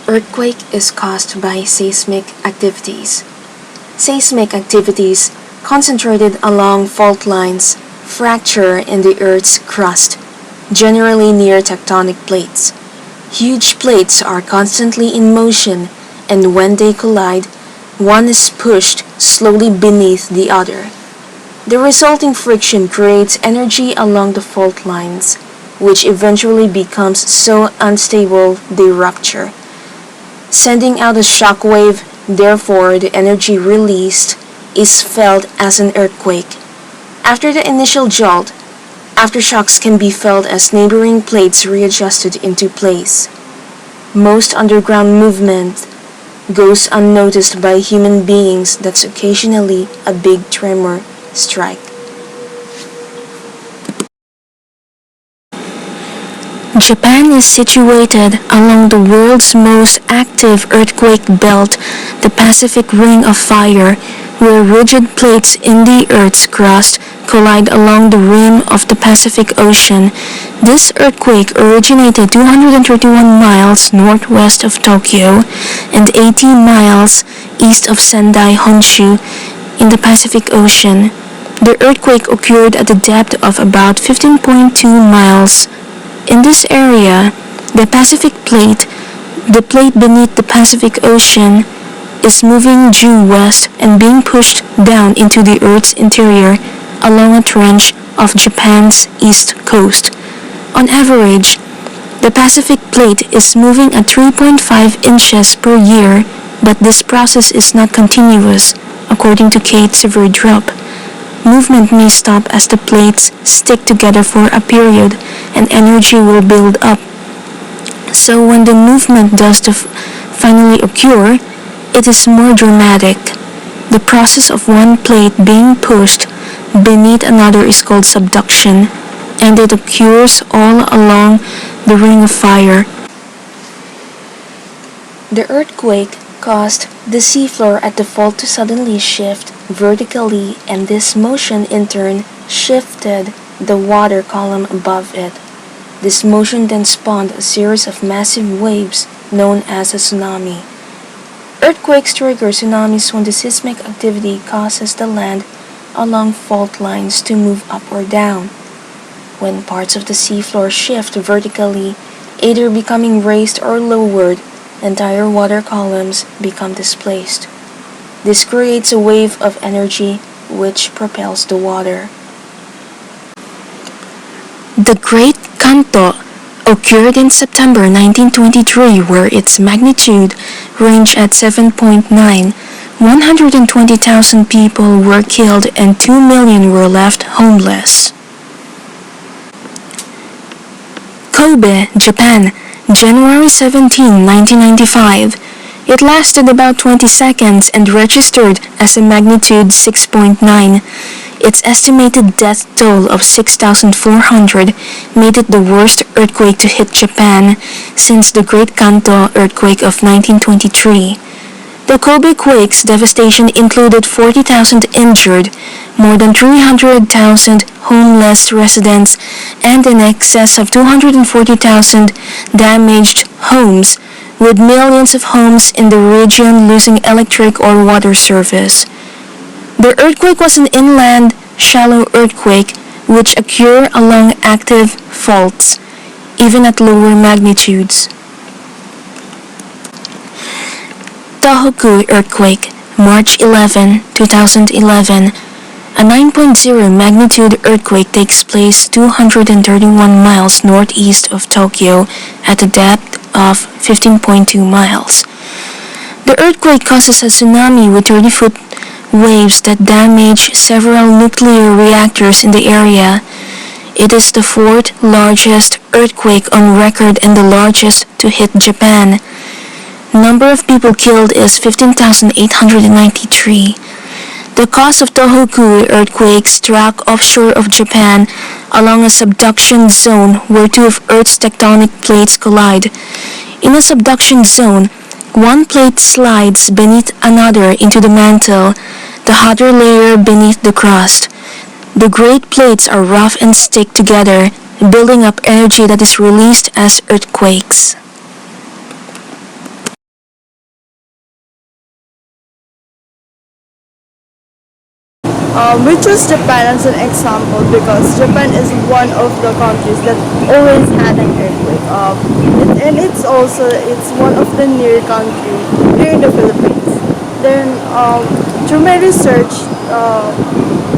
Earthquake is caused by seismic activities. Seismic activities concentrated along fault lines fracture in the Earth's crust, generally near tectonic plates. Huge plates are constantly in motion, and when they collide, one is pushed slowly beneath the other. The resulting friction creates energy along the fault lines, which eventually becomes so unstable they rupture, sending out a shock wave. Therefore, the energy released is felt as an earthquake. After the initial jolt, aftershocks can be felt as neighboring plates readjusted into place. Most underground movement goes unnoticed by human beings. That's occasionally a big tremor strike. Japan is situated along the world's most active earthquake belt, the Pacific Ring of Fire, where rigid plates in the Earth's crust collide along the rim of the Pacific Ocean. This earthquake originated 231 miles northwest of Tokyo and 18 miles east of Sendai, Honshu, in the Pacific Ocean. The earthquake occurred at a depth of about 15.2 miles. In this area, the Pacific Plate, the plate beneath the Pacific Ocean, is moving due west and being pushed down into the Earth's interior along a trench of Japan's east coast. On average, the Pacific Plate is moving at 3.5 inches per year, but this process is not continuous, according to Kate Sverdrup. Movement may stop as the plates stick together for a period and energy will build up. So when the movement does finally occur, it is more dramatic. The process of one plate being pushed beneath another is called subduction, and it occurs all along the Ring of Fire. The earthquake caused the seafloor at the fault to suddenly shift vertically, and this motion in turn shifted the water column above it. This motion then spawned a series of massive waves known as a tsunami. Earthquakes trigger tsunamis when the seismic activity causes the land along fault lines to move up or down. When parts of the seafloor shift vertically, either becoming raised or lowered, entire water columns become displaced. This creates a wave of energy which propels the water. The Great Kanto occurred in September 1923, where its magnitude ranged at 7.9. 120,000 people were killed and 2 million were left homeless. Kobe, Japan, January 17, 1995. It lasted about 20 seconds and registered as a magnitude 6.9. Its estimated death toll of 6,400 made it the worst earthquake to hit Japan since the Great Kanto earthquake of 1923. The Kobe quake's devastation included 40,000 injured, more than 300,000 homeless residents, and in excess of 240,000 damaged homes, with millions of homes in the region losing electric or water service. The earthquake was an inland, shallow earthquake which occurred along active faults, even at lower magnitudes. Tohoku earthquake, March 11, 2011. A 9.0 magnitude earthquake takes place 231 miles northeast of Tokyo at a depth of 15.2 miles. The earthquake causes a tsunami with 30-foot waves that damage several nuclear reactors in the area. It is the fourth largest earthquake on record and the largest to hit Japan. Number of people killed is 15,893. The cause of Tohoku earthquake struck offshore of Japan along a subduction zone where two of Earth's tectonic plates collide. In a subduction zone, one plate slides beneath another into the mantle, the hotter layer beneath the crust. The great plates are rough and stick together, building up energy that is released as earthquakes. We choose Japan as an example because Japan is one of the countries that always had an earthquake. It's one of the near country here in the Philippines. Then through my research,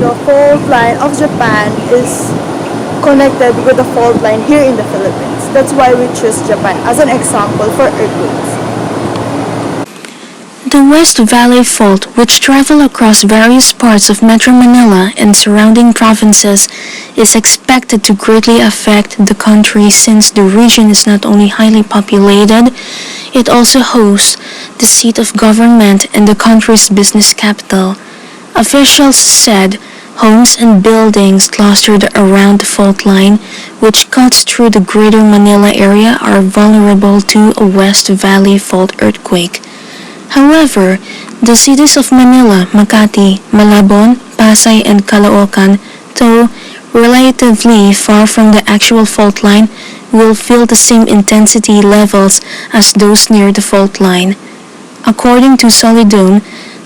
the fault line of Japan is connected with the fault line here in the Philippines. That's why we choose Japan as an example for earthquakes. The West Valley Fault, which travel across various parts of Metro Manila and surrounding provinces, is expected to greatly affect the country since the region is not only highly populated, it also hosts the seat of government and the country's business capital. Officials said homes and buildings clustered around the fault line, which cuts through the greater Manila area, are vulnerable to a West Valley Fault earthquake. However, the cities of Manila, Makati, Malabon, Pasay, and Caloocan, though relatively far from the actual fault line, will feel the same intensity levels as those near the fault line. According to Solidone,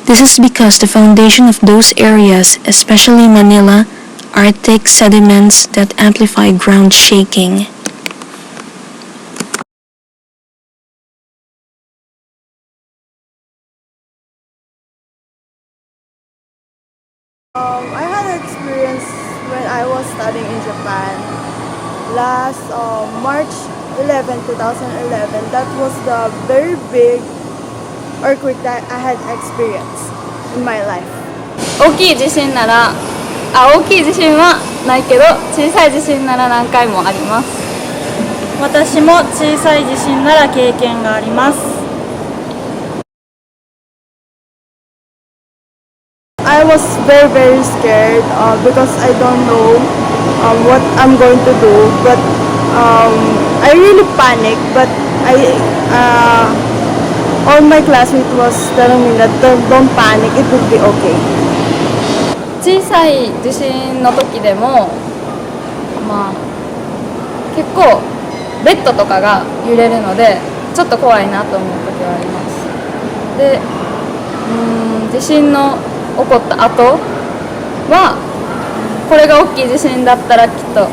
this is because the foundation of those areas, especially Manila, are thick sediments that amplify ground shaking. I had an experience when I was studying in Japan last March 11, 2011. That was the very big earthquake that I had experienced in my life. 大きい地震なら大きい地震はないけど小さい地震なら何回もあります。私も小さい地震なら経験があります。I was very scared because I don't know what I'm going to do. But I really panicked. But all my classmates was telling me that don't panic. It will be okay. 小さい地震の時でもまあ結構ベッドとかが揺れるのでちょっと怖いなと思う時はあります。で地震の起こった後はこれが大きい地震だったらきっと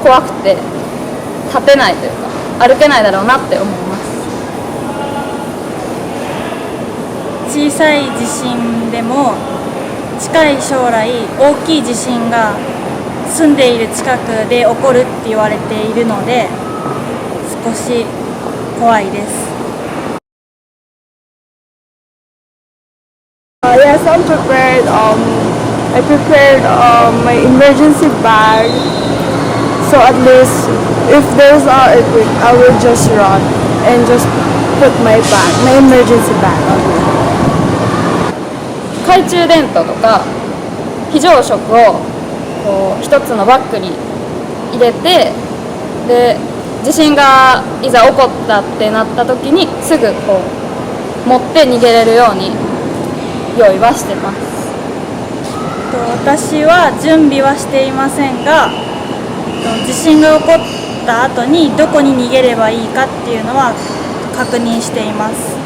怖くて立てないというか歩けないだろうなって思います。小さい地震でも近い将来大きい地震が住んでいる近くで起こるって言われているので少し怖いです。Yes, I'm prepared. I prepared my emergency bag. So at least if there's an earthquake, I will just run and just put my emergency bag on me. 懐中電灯とか非常食をこう一つのバッグに入れてで地震がいざ起こったってなった時にすぐこう持って逃げれるように用意はしてます。私は準備はしていませんが地震が起こった後にどこに逃げればいいかっていうのは確認しています。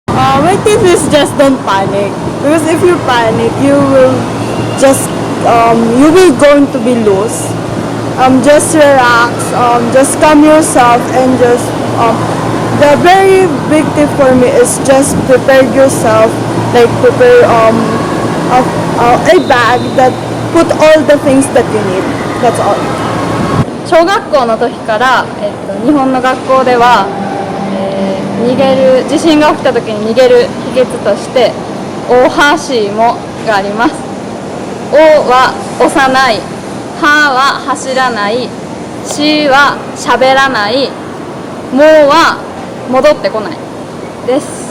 My tip is just don't panic because if you panic, just you will going to be lost. Just relax, just calm yourself and just the very big tip for me is just prepare yourself, like prepare a bag that put all the things that you need. That's all. 小学校の時から、日本の学校では、地震が起きた時に逃げる秘訣として大橋もがあります。おは押さない、はは走らない、しは喋らない、もは戻ってこないです。